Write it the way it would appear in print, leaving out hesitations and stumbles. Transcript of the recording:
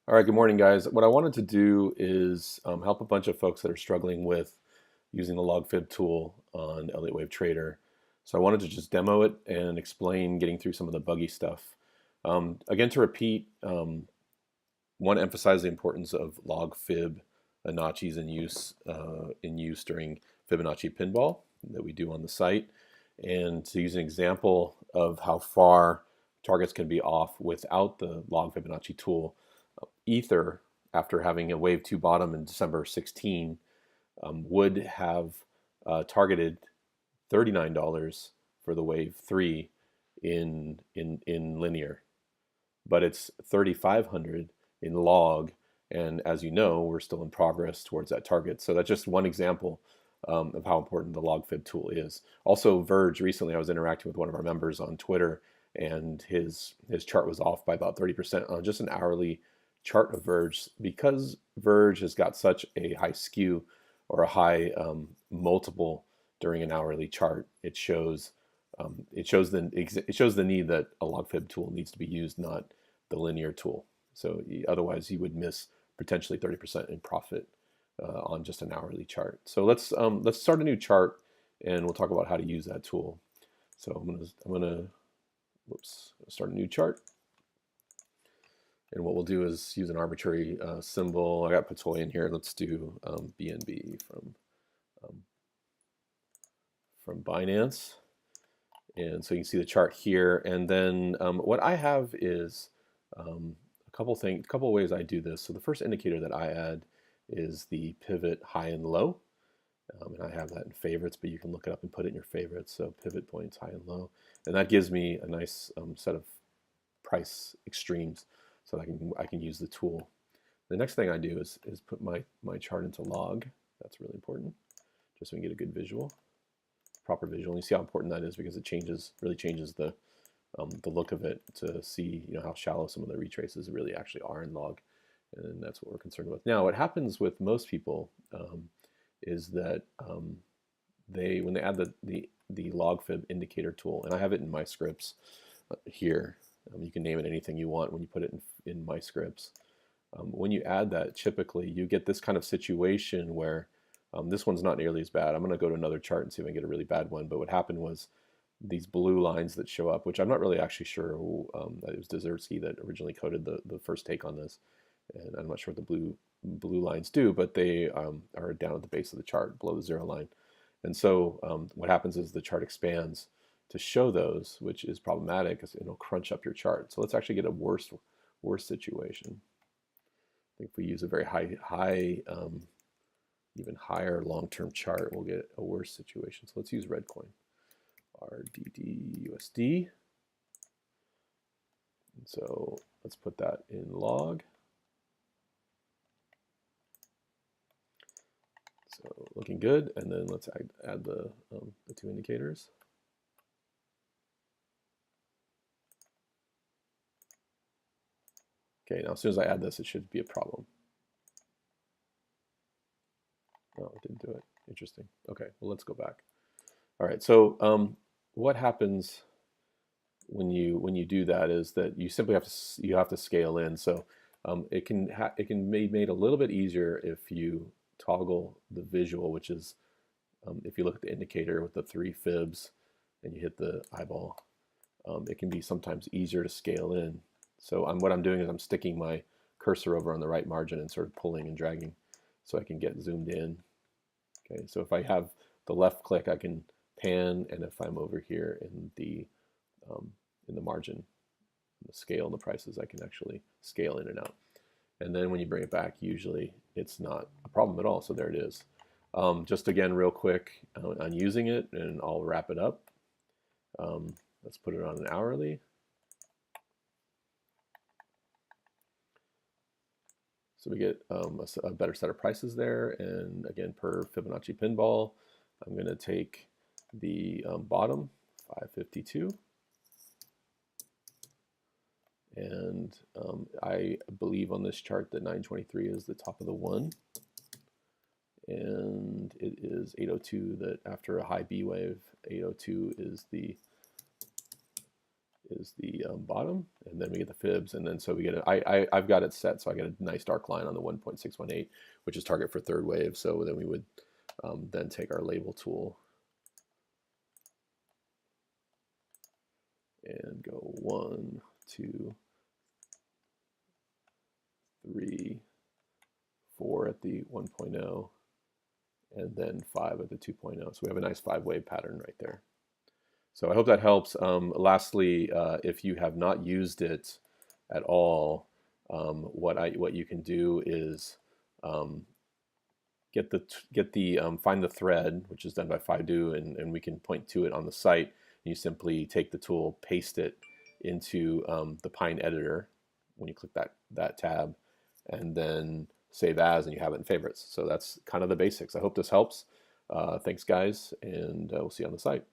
All right, good morning, guys. What I wanted to do is help a bunch of folks that are struggling with using the log fib tool on Elliott Wave Trader. So I wanted to just demo it and explain getting through some of the buggy stuff. Again, to repeat, want to emphasize the importance of log fib Fibonacci's in use during Fibonacci pinball that we do on the site, and to use an example of how far targets can be off without the log Fibonacci tool. Ether, after having a wave 2 bottom in December 16, would have targeted $39 for the wave 3 in linear, but it's 3,500 in log, and as you know, we're still in progress towards that target. So that's just one example of how important the log fib tool is. Also, Verge, recently I was interacting with one of our members on Twitter, and his chart was off by about 30% on just an hourly chart of Verge, because Verge has got such a high skew or a high multiple during an hourly chart. It shows the need that a log fib tool needs to be used, not the linear tool. So otherwise, you would miss potentially 30% in profit on just an hourly chart. So let's start a new chart, and we'll talk about how to use that tool. So I'm gonna start a new chart. And what we'll do is use an arbitrary symbol. I got Patoy in here. Let's do BNB from Binance. And so you can see the chart here. And then what I have is a couple ways I do this. So the first indicator that I add is the pivot high and low. And I have that in favorites, but you can look it up and put it in your favorites. So pivot points high and low. And that gives me a nice set of price extremes, so that I can use the tool. The next thing I do is put my chart into log. That's really important, just so we can get a good visual, proper visual. And you see how important that is, because it really changes the look of it, to see how shallow some of the retraces really actually are in log, and that's what we're concerned with. Now, what happens with most people is that when they add the log fib indicator tool, and I have it in my scripts here. You can name it anything you want when you put it in my scripts. When you add that, typically you get this kind of situation where this one's not nearly as bad. I'm going to go to another chart and see if I can get a really bad one. But what happened was these blue lines that show up, which I'm not really actually sure who, it was Desertsky that originally coded the first take on this, and I'm not sure what the blue lines do, but they are down at the base of the chart below the 0 line. And so what happens is the chart expands to show those, which is problematic because it'll crunch up your chart. So let's actually get a worse situation. I think if we use a very high even higher long-term chart, we'll get a worse situation. So let's use Redcoin, RDDUSD. And so let's put that in log. So looking good, and then let's add the two indicators. Okay, now as soon as I add this, it should be a problem. No, it didn't do it. Interesting. Okay, well, let's go back. All right, so what happens when you do that is that you simply have to scale in. So it can be made a little bit easier if you toggle the visual, which is if you look at the indicator with the 3 fibs and you hit the eyeball, it can be sometimes easier to scale in. So what I'm doing is I'm sticking my cursor over on the right margin and sort of pulling and dragging so I can get zoomed in. Okay, so if I have the left click, I can pan, and if I'm over here in the margin, the scale and the prices, I can actually scale in and out. And then when you bring it back, usually it's not a problem at all. So there it is. Just again, real quick on using it, and I'll wrap it up. Let's put it on an hourly. So we get a better set of prices there. And again, per Fibonacci pinball, I'm going to take the bottom, 552. And I believe on this chart that 923 is the top of the 1. And it is 802 that after a high B wave, 802 is is the bottom, and then we get the fibs, and then so we get I've got it set so I get a nice dark line on the 1.618, which is target for third wave. So then we would then take our label tool and go 1, 2, 3, 4 at the 1.0, and then 5 at the 2.0. So we have a nice 5-wave pattern right there. So I hope that helps. Lastly, if you have not used it at all, what you can do is find the thread, which is done by Fido, and we can point to it on the site. You simply take the tool, paste it into the Pine editor when you click that tab, and then save as, and you have it in favorites. So that's kind of the basics. I hope this helps. Thanks, guys, and we'll see you on the site.